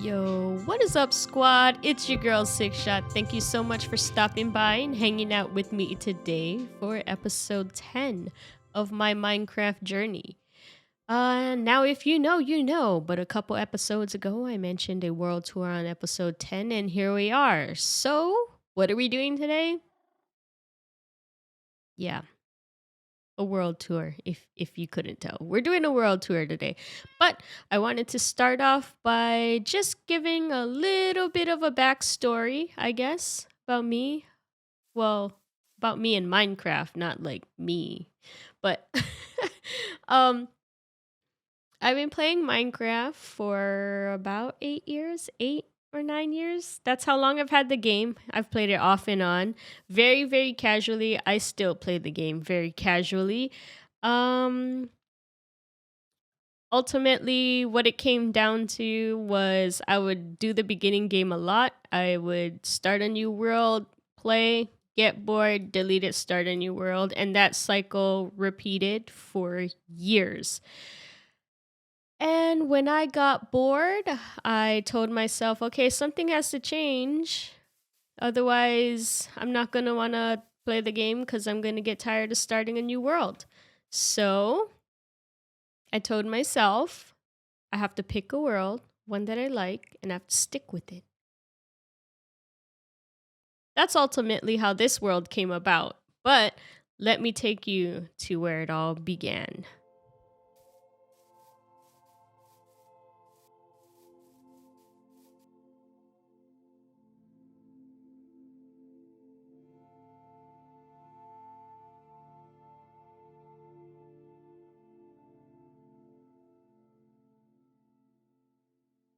Yo, what is up, squad? It's your girl, SiiCKSHOT. Thank you so much for stopping by and hanging out with me today for episode 10 of my Minecraft journey. Now if you know, you know, but a couple episodes ago I mentioned a world tour on episode 10, and here we are. So, what are we doing today? Yeah, a world tour, if you couldn't tell. We're doing a world tour today. But I wanted to start off by just giving a little bit of a backstory, I guess, about me. Well, about me in Minecraft, not like me. But um I've been playing Minecraft for about 8 years, 8 or 9 years. That's how long I've had the game. I've played it off and on, very, very casually. I still play the game very casually. Um, Ultimately, what it came down to was I would do the beginning game a lot. I would start a new world, play, get bored, delete it, start a new world, and that cycle repeated for years. And when I got bored, I told myself, okay, something has to change. Otherwise, I'm not going to want to play the game because I'm going to get tired of starting a new world. So I told myself I have to pick a world, one that I like, and I have to stick with it. That's ultimately how this world came about. But let me take you to where it all began.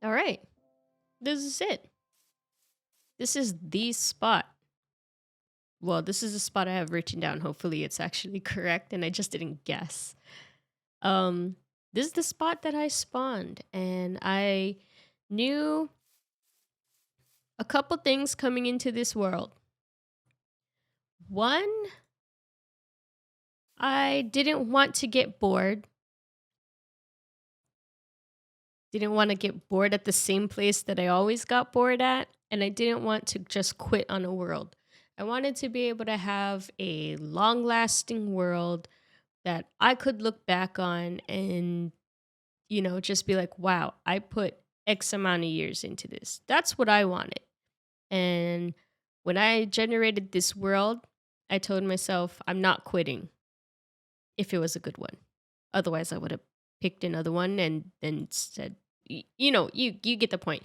All right, this is it. This is the spot. Well, this is a spot I have written down. Hopefully it's actually correct and I just didn't guess. Um this is the spot that I spawned, and I knew a couple things coming into this world. One, I didn't want to get bored. Didn't want to get bored at the same place that I always got bored at, and I didn't want to just quit on a world. I wanted to be able to have a long-lasting world that I could look back on and, just be like, wow, I put X amount of years into this. That's what I wanted. And when I generated this world, I told myself I'm not quitting if it was a good one. Otherwise, I would have picked another one and then said, you get the point.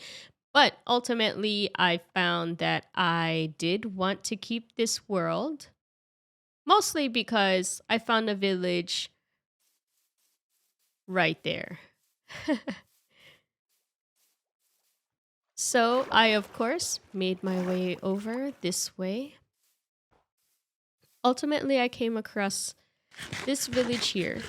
But ultimately, I found that I did want to keep this world, mostly because I found a village right there. So I, of course, made my way over this way. Ultimately, I came across this village here.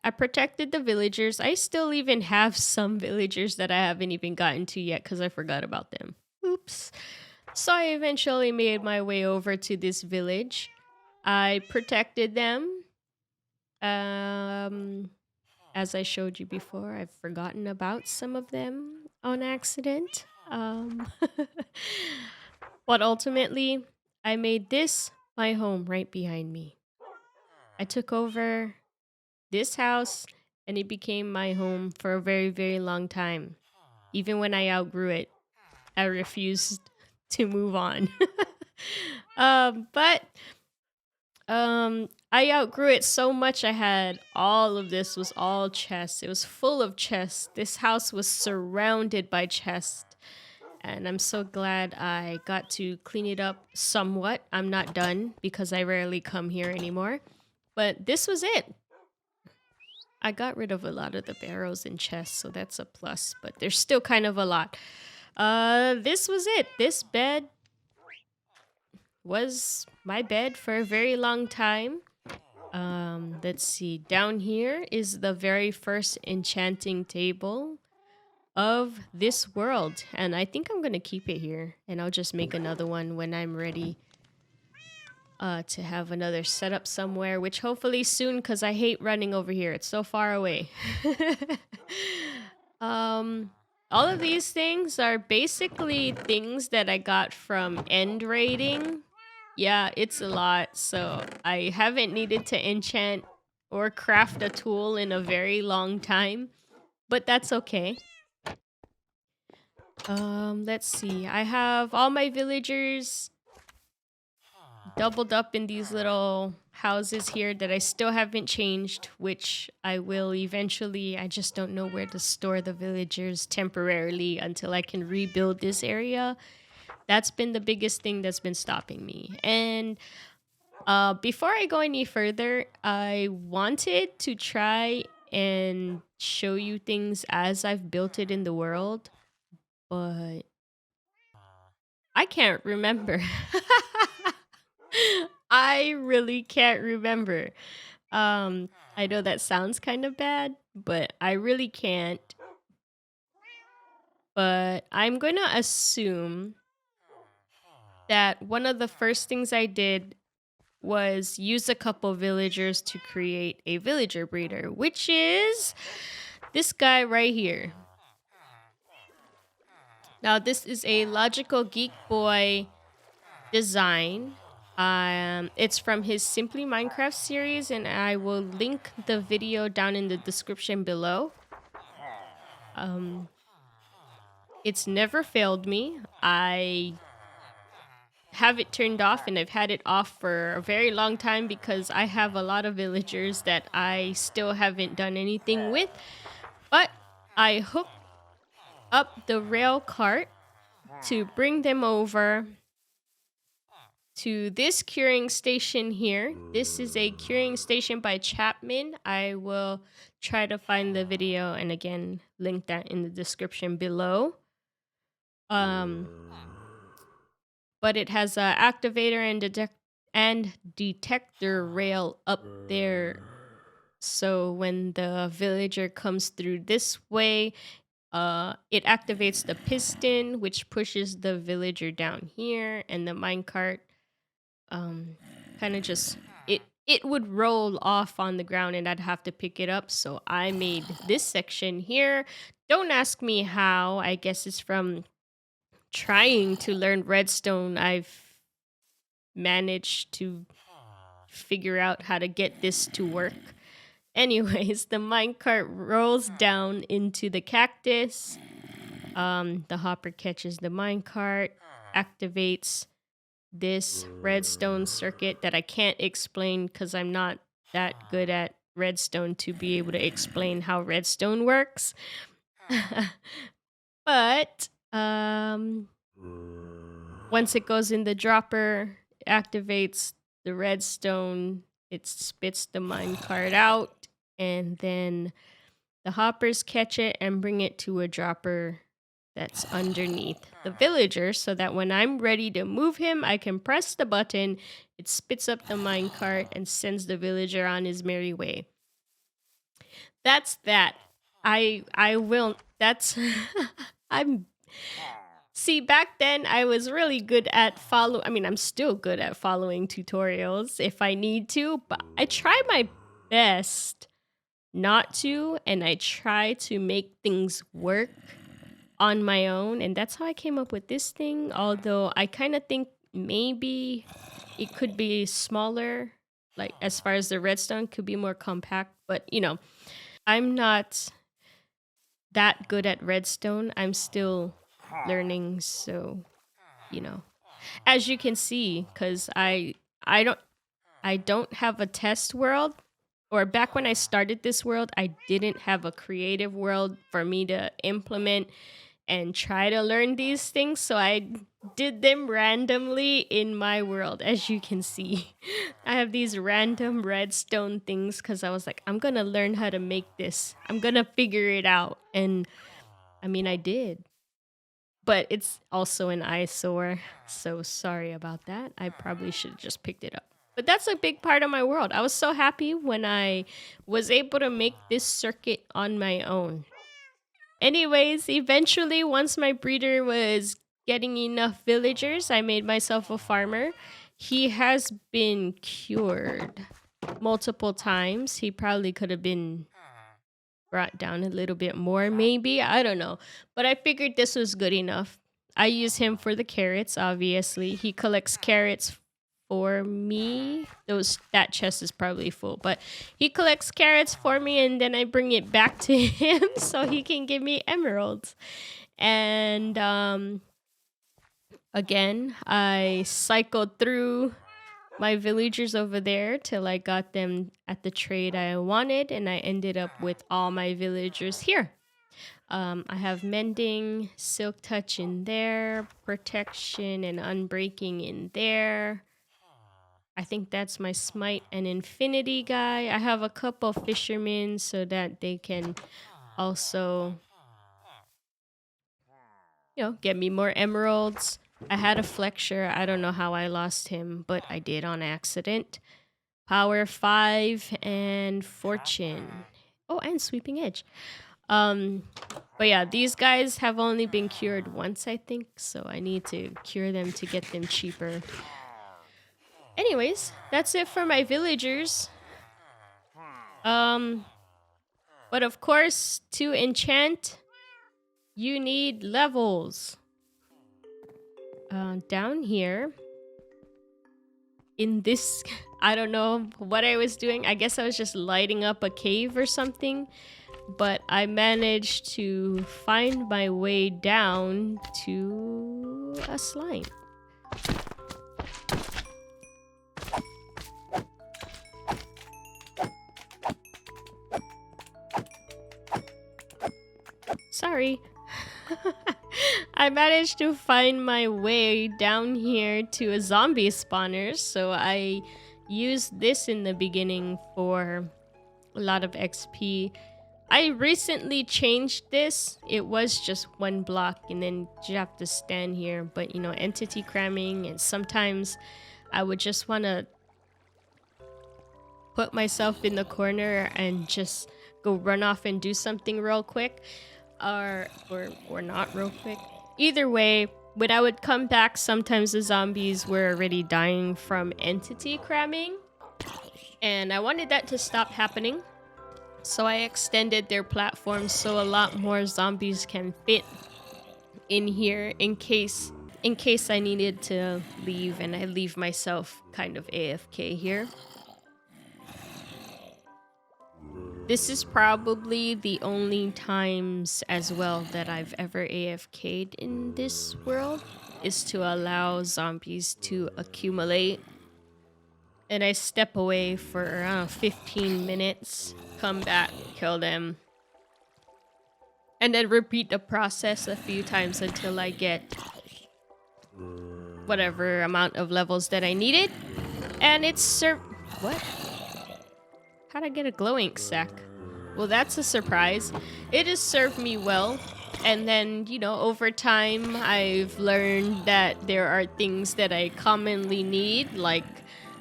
I protected the villagers. I still even have some villagers that I haven't even gotten to yet because I forgot about them. Oops. So I eventually made my way over to this village. I protected them. As I showed you before, I've forgotten about some of them on accident. But ultimately, I made this my home right behind me. I took over this house and it became my home for a very, very long time. Even when I outgrew it, I refused to move on. But I outgrew it so much. I had all of this was all chests. It was full of chests. This house was surrounded by chests. And I'm so glad I got to clean it up somewhat. I'm not done because I rarely come here anymore. But this was it. I got rid of a lot of the barrels and chests, so that's a plus. But there's still kind of a lot. This was it. This bed was my bed for a very long time. Let's see. Down here is the very first enchanting table of this world, and I think I'm gonna keep it here, and I'll just make another one when I'm ready to have another setup somewhere, which hopefully soon, because I hate running over here. It's so far away. um All of these things are basically things that I got from end raiding. Yeah, it's a lot, so I haven't needed to enchant or craft a tool in a very long time, but that's okay. Let's see. I have all my villagers doubled up in these little houses here that I still haven't changed, which I will eventually. I just don't know where to store the villagers temporarily until I can rebuild this area. That's been the biggest thing that's been stopping me. And before I go any further, I wanted to try and show you things as I've built it in the world, but I can't remember. I really can't remember. I know that sounds kind of bad, but I really can't. But I'm going to assume that one of the first things I did was use a couple villagers to create a villager breeder, which is this guy right here. Now, this is a Logical Geek Boy design. It's from his Simply Minecraft series, and I will link the video down in the description below. It's never failed me. I have it turned off, and I've had it off for a very long time because I have a lot of villagers that I still haven't done anything with. But I hooked up the rail cart to bring them over to this curing station here. This is a curing station by Chapman. I will try to find the video and again link that in the description below. But it has a activator and detector rail up there. So when the villager comes through this way, it activates the piston, which pushes the villager down here, and the minecart kind of just it would roll off on the ground and I'd have to pick it up. So I made this section here. Don't ask me how. I guess it's from trying to learn redstone. I've managed to figure out how to get this to work. Anyways, the minecart rolls down into the cactus. The hopper catches the minecart, activates this redstone circuit that I can't explain because I'm not that good at redstone to be able to explain how redstone works. But once it goes in the dropper, it activates the redstone, it spits the minecart out, and then the hoppers catch it and bring it to a dropper that's underneath the villager so that when I'm ready to move him, I can press the button, it spits up the minecart and sends the villager on his merry way. That's that. I will, that's, see, back then I was really good at I'm still good at following tutorials if I need to, but I try my best not to, and I try to make things work on my own, and that's how I came up with this thing, although I kind of think maybe it could be smaller, like as far as the redstone could be more compact, but I'm not that good at redstone. I'm still learning, so as you can see, because I don't have a test world, or back when I started this world, I didn't have a creative world for me to implement and try to learn these things, so I did them randomly in my world. As you can see, I have these random redstone things because I was like, I'm gonna learn how to make this, I'm gonna figure it out, and I did, but it's also an eyesore, so sorry about that. I probably should have just picked it up. But that's a big part of my world. I was so happy when I was able to make this circuit on my own. Anyways, eventually, once my breeder was getting enough villagers, I made myself a farmer. He has been cured multiple times. He probably could have been brought down a little bit more, maybe. I don't know. But I figured this was good enough. I use him for the carrots, obviously. He collects carrots for me. That chest is probably full, but he collects carrots for me, and then I bring it back to him so he can give me emeralds. And again, I cycled through my villagers over there till I got them at the trade I wanted, and I ended up with all my villagers here. I have mending, silk touch in there, protection and unbreaking in there. I think that's my smite and infinity guy. I have a couple fishermen so that they can also, get me more emeralds. I had a flexure. I don't know how I lost him, but I did on accident. Power 5 and fortune. Oh, and sweeping edge. But yeah, these guys have only been cured once, I think, so I need to cure them to get them cheaper. Anyways, that's it for my villagers. But of course, to enchant, you need levels. Down here, in this, I don't know what I was doing. I guess I was just lighting up a cave or something. But I managed to find my way down to a slime. Sorry. I managed to find my way down here to a zombie spawner, so I used this in the beginning for a lot of XP. I recently changed this. It was just one block and then you have to stand here, but entity cramming, and sometimes I would just want to put myself in the corner and just go run off and do something real quick. Or not real quick. Either way, when I would come back, sometimes the zombies were already dying from entity cramming. And I wanted that to stop happening. So I extended their platform so a lot more zombies can fit in here in case I needed to leave, and I leave myself kind of AFK here. This is probably the only times as well that I've ever AFK'd in this world, is to allow zombies to accumulate. And I step away for around 15 minutes, come back, kill them, and then repeat the process a few times until I get whatever amount of levels that I needed. And it's what? How'd I get a glow ink sack? Well, that's a surprise. It has served me well. And then, over time, I've learned that there are things that I commonly need, like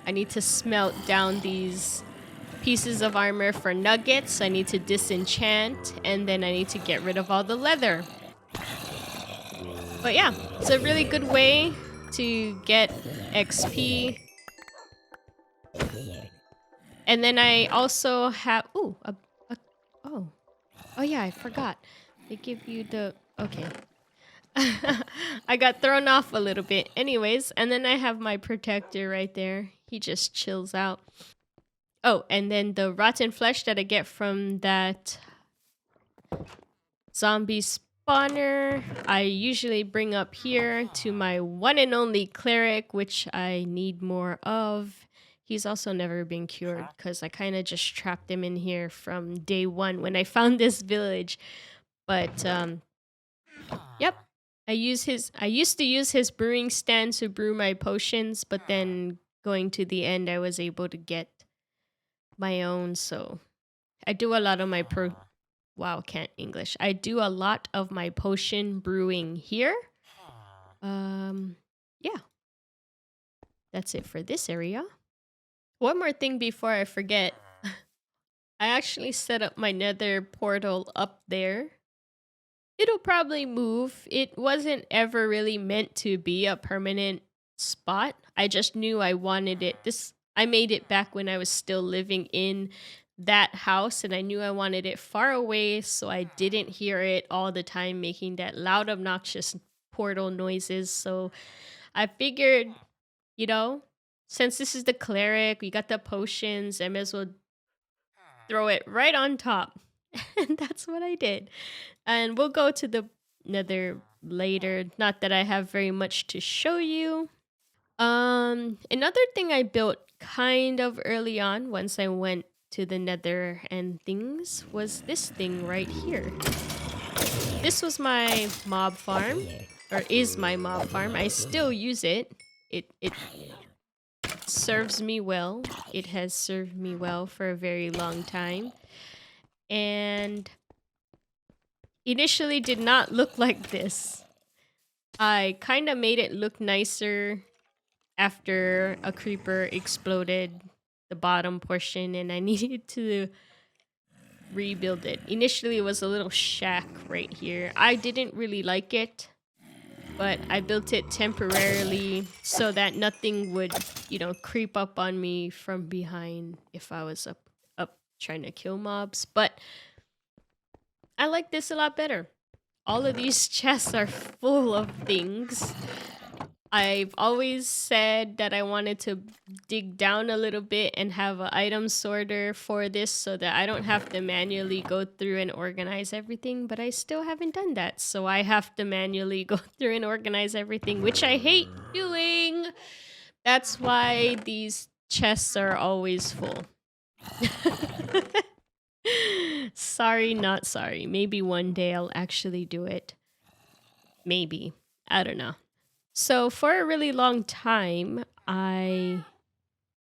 I need to smelt down these pieces of armor for nuggets, I need to disenchant, and then I need to get rid of all the leather. But yeah, it's a really good way to get XP. And then I also have... oh yeah, I forgot. They give you the... okay. I got thrown off a little bit. Anyways, and then I have my protector right there. He just chills out. Oh, and then the rotten flesh that I get from that zombie spawner, I usually bring up here to my one and only cleric, which I need more of. He's also never been cured because I kind of just trapped him in here from day one when I found this village. But, yep. I used to use his brewing stand to brew my potions, but then going to the end, I was able to get my own. So I do a lot of my can't English. I do a lot of my potion brewing here. Yeah. That's it for this area. One more thing before I forget. I actually set up my nether portal up there. It'll probably move. It wasn't ever really meant to be a permanent spot. I just knew I wanted it. I made it back when I was still living in that house, and I knew I wanted it far away so I didn't hear it all the time making that loud, obnoxious portal noises. So I figured, you know, since this is the cleric, we got the potions, I may as well throw it right on top. And that's what I did. And we'll go to the nether later. Not that I have very much to show you. Another thing I built kind of early on once I went to the nether and things was this thing right here. This was my mob farm, or is my mob farm. I still use it. It serves me well. It has served me well for a very long time. And initially did not look like this. I kind of made it look nicer after a creeper exploded the bottom portion and I needed to rebuild it. Initially, it was a little shack right here. I didn't really like it, but I built it temporarily so that nothing would, creep up on me from behind if I was up trying to kill mobs. But I like this a lot better. All of these chests are full of things. I've always said that I wanted to dig down a little bit and have an item sorter for this so that I don't have to manually go through and organize everything, but I still haven't done that. So I have to manually go through and organize everything, which I hate doing. That's why these chests are always full. Sorry, not sorry. Maybe one day I'll actually do it. Maybe. I don't know. So for a really long time, I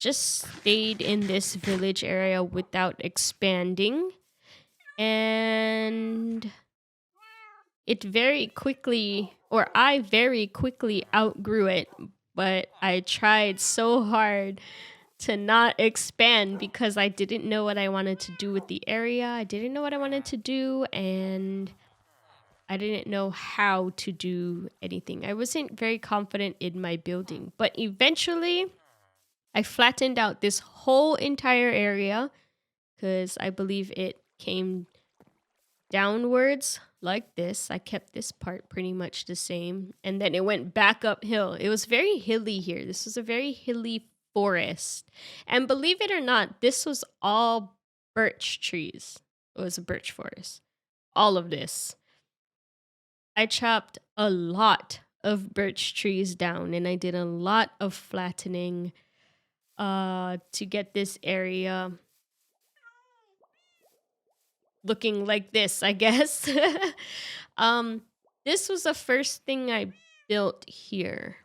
just stayed in this village area without expanding. And I very quickly outgrew it. But I tried so hard to not expand because I didn't know what I wanted to do with the area. I didn't know what I wanted to do, and I didn't know how to do anything. I wasn't very confident in my building, but eventually I flattened out this whole entire area because I believe it came downwards like this. I kept this part pretty much the same, and then it went back uphill. It was very hilly here. This was a very hilly forest, and believe it or not, this was all birch trees. It was a birch forest. All of this. I chopped a lot of birch trees down and I did a lot of flattening to get this area looking like this, I guess. This was the first thing I built here.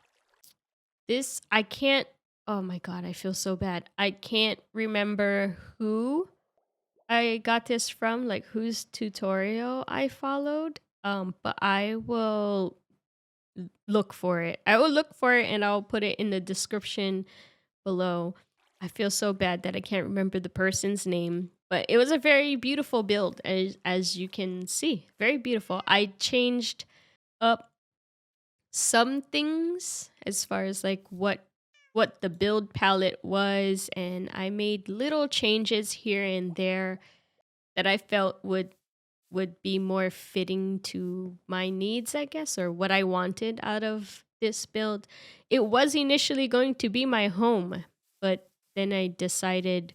Oh my god, I feel so bad. I can't remember who I got this from, like whose tutorial I followed. But I will look for it. I will look for it and I'll put it in the description below. I feel so bad that I can't remember the person's name, but it was a very beautiful build as you can see. Very beautiful. I changed up some things as far as like what the build palette was, and I made little changes here and there that I felt would be more fitting to my needs, I guess, or what I wanted out of this build. It was initially going to be my home, but then I decided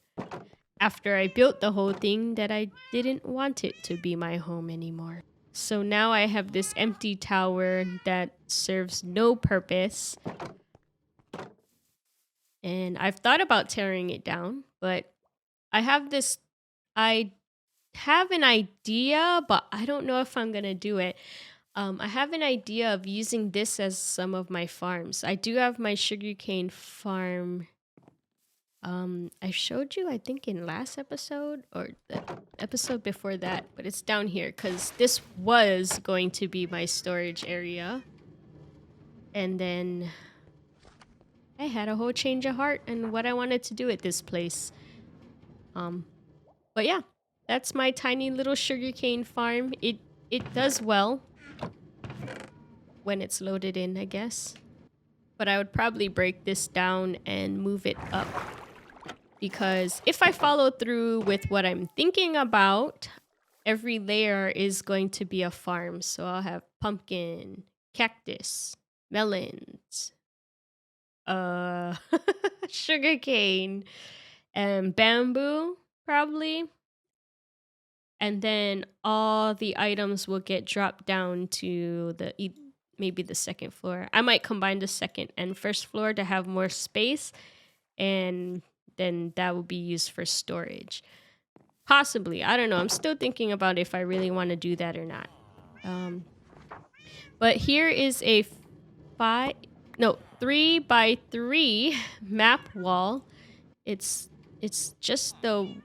after I built the whole thing that I didn't want it to be my home anymore. So now I have this empty tower that serves no purpose. And I've thought about tearing it down, but I have an idea, but I don't know if I'm gonna do it. I have an idea of using this as some of my farms. I do have my sugarcane farm. I showed you, I think, in last episode or the episode before that, but it's down here because this was going to be my storage area. And then I had a whole change of heart and what I wanted to do at this place. But yeah. That's my tiny little sugarcane farm. It does well when it's loaded in, I guess. But I would probably break this down and move it up because if I follow through with what I'm thinking about, every layer is going to be a farm. So I'll have pumpkin, cactus, melons, uh, sugarcane, and bamboo, probably. And then all the items will get dropped down to maybe the second floor. I might combine the second and first floor to have more space, and then that will be used for storage. Possibly. I don't know. I'm still thinking about if I really want to do that or not. But here is a 3x3 map wall. It's just the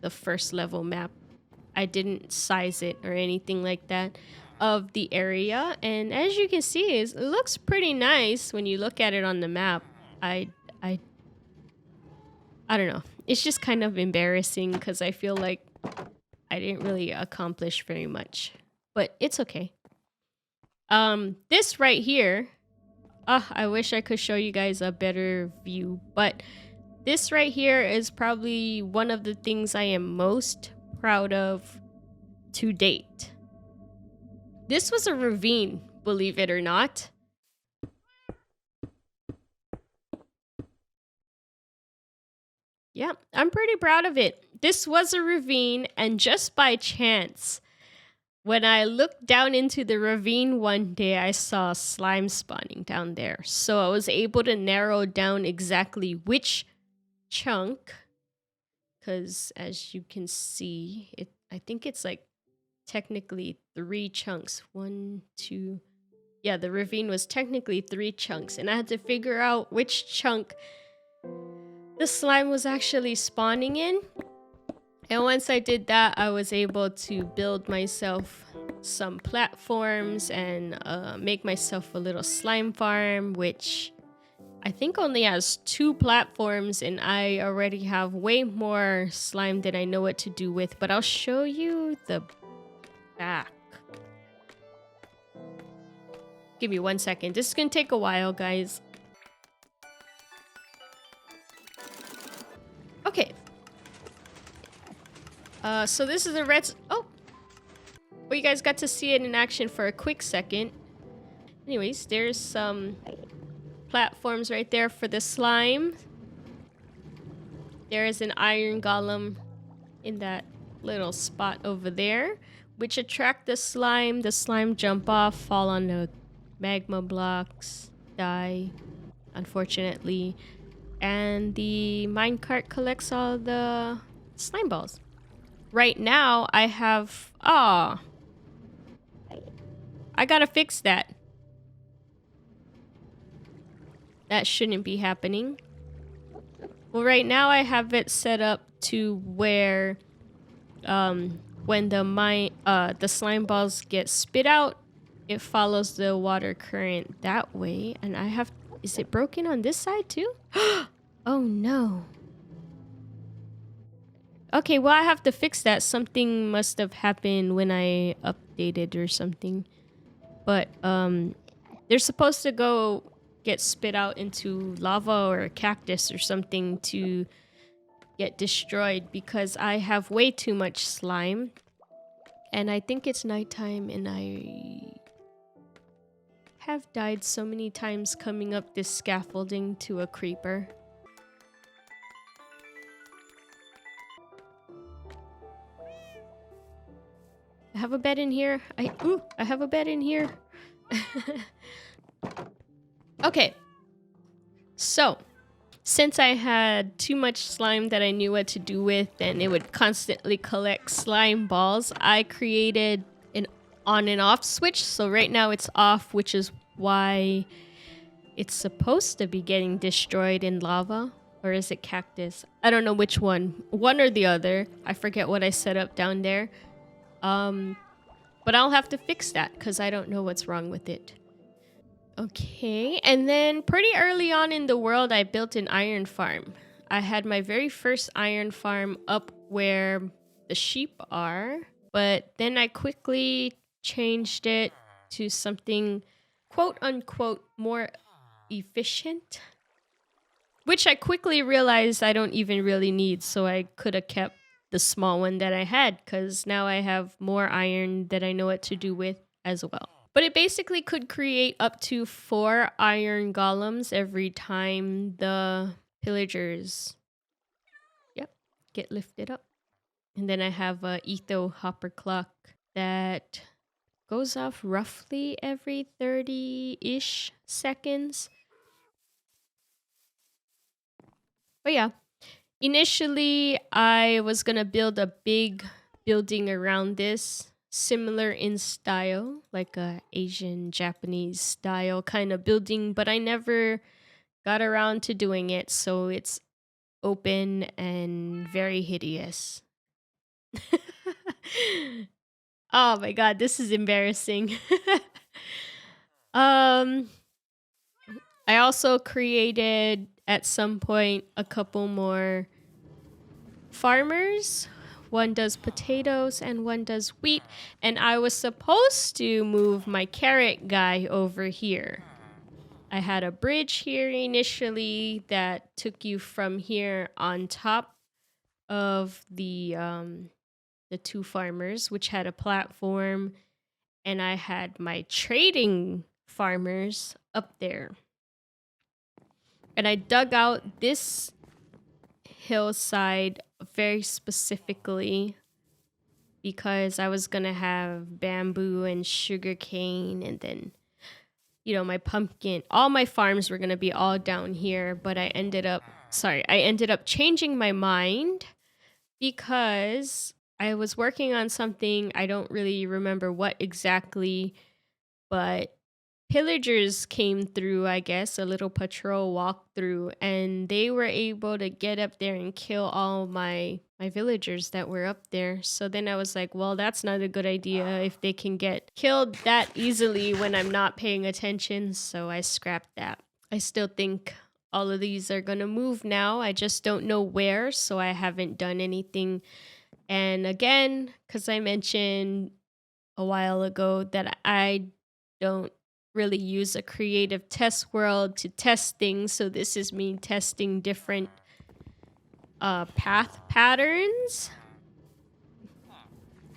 the first level map. I didn't size it or anything like that of the area, and as you can see, it looks pretty nice when you look at it on the map. I don't know. It's just kind of embarrassing because I feel like I didn't really accomplish very much, but it's okay. This right here, I wish I could show you guys a better view, but this right here is probably one of the things I am most proud of to date. This was a ravine, believe it or not. Yeah, I'm pretty proud of it. This was a ravine, and just by chance, when I looked down into the ravine one day, I saw slime spawning down there. So I was able to narrow down exactly which chunk, because as you can see, I think it's like technically 3 chunks. 1, 2. Yeah, the ravine was technically 3 chunks, and I had to figure out which chunk the slime was actually spawning in. And once I did that, I was able to build myself some platforms and make myself a little slime farm, which I think only has 2 platforms, and I already have way more slime than I know what to do with. But I'll show you the back. Give me 1 second. This is gonna take a while, guys. Okay. So this is a red... Oh! Well, you guys got to see it in action for a quick second. Anyways, there's some platforms right there for the slime. There is an iron golem in that little spot over there, which attract the slime. The slime jump off, fall on the magma blocks, die, unfortunately. And the minecart collects all the slime balls. Right now, I have... I gotta fix that. That shouldn't be happening. Well, right now I have it set up to where when the slime balls get spit out, it follows the water current that way. And I have... Is it broken on this side too? Oh no. Okay, well, I have to fix that. Something must have happened when I updated or something. But they're supposed to get spit out into lava or a cactus or something to get destroyed, because I have way too much slime. And I think it's nighttime, and I have died so many times coming up this scaffolding to a creeper. I have a bed in here. I have a bed in here. Okay. So, since I had too much slime that I knew what to do with, and it would constantly collect slime balls, I created an on and off switch. So right now it's off, which is why it's supposed to be getting destroyed in lava. Or is it cactus? I don't know which one. One or the other. I forget what I set up down there. But I'll have to fix that because I don't know what's wrong with it. Okay, and then pretty early on in the world, I built an iron farm. I had my very first iron farm up where the sheep are, but then I quickly changed it to something quote unquote more efficient. which I quickly realized I don't even really need, so I could have kept the small one that I had, because now I have more iron that I know what to do with as well. But it basically could create up to 4 iron golems every time the pillagers, yep, get lifted up. And then I have a etho hopper clock that goes off roughly every 30-ish seconds. But yeah, initially I was gonna build a big building around this, similar in style, like a Asian Japanese style kind of building, but I never got around to doing it, so it's open and very hideous. Oh my god, this is embarrassing. um I also created at some point a couple more farmers. One does potatoes and one does wheat, and I was supposed to move my carrot guy over here. I had a bridge here initially that took you from here on top of the 2 farmers, which had a platform, and I had my trading farmers up there. And I dug out this hillside very specifically because I was gonna have bamboo and sugar cane, and then, you know, my pumpkin, all my farms were gonna be all down here, but I ended up changing my mind because I was working on something. I don't really remember what exactly, but pillagers came through, I guess, a little patrol walked through, and they were able to get up there and kill all my villagers that were up there. So then I was like, well, that's not a good idea if they can get killed that easily when I'm not paying attention. So I scrapped that. I still think all of these are gonna move now. I just don't know where, so I haven't done anything. And again, because I mentioned a while ago that I don't really use a creative test world to test things, so this is me testing different path patterns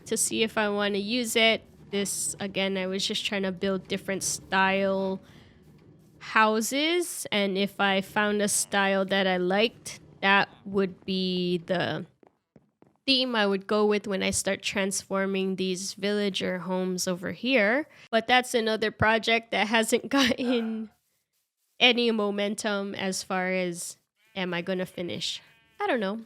to see if I want to use it. This, again, I was just trying to build different style houses, and if I found a style that I liked, that would be the theme I would go with when I start transforming these villager homes over here. But that's another project that hasn't gotten any momentum as far as, am I gonna finish? I don't know.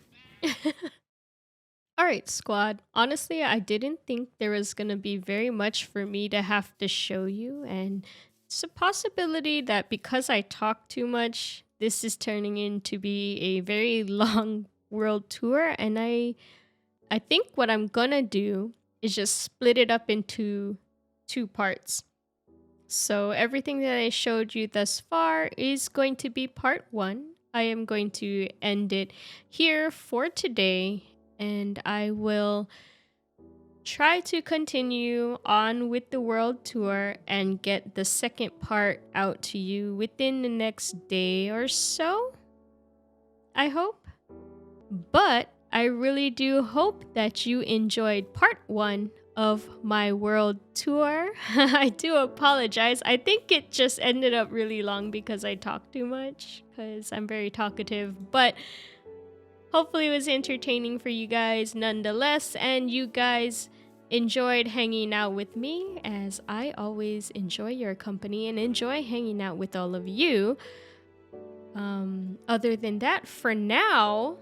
All right, squad. Honestly, I didn't think there was gonna be very much for me to have to show you, and it's a possibility that because I talk too much, this is turning into be a very long world tour, and I think what I'm gonna do is just split it up into 2 parts. So everything that I showed you thus far is going to be part 1. I am going to end it here for today, and I will try to continue on with the world tour and get the second part out to you within the next day or so, I hope. But I really do hope that you enjoyed part 1 of my world tour. I do apologize. I think it just ended up really long because I talked too much, because I'm very talkative. But hopefully it was entertaining for you guys nonetheless, and you guys enjoyed hanging out with me, as I always enjoy your company and enjoy hanging out with all of you. Other than that, for now,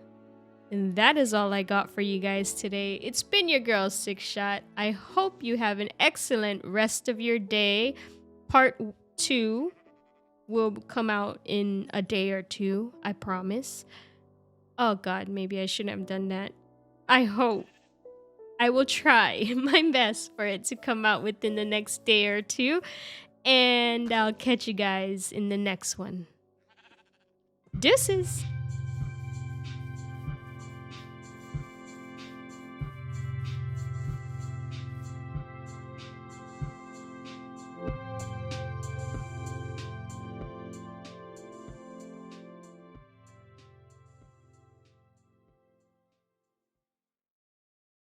and that is all I got for you guys today. It's been your girl, SiiCKSHOT. I hope you have an excellent rest of your day. Part 2 will come out in a day or 2, I promise. Oh god, maybe I shouldn't have done that. I hope. I will try my best for it to come out within the next day or 2. And I'll catch you guys in the next one. Deuces!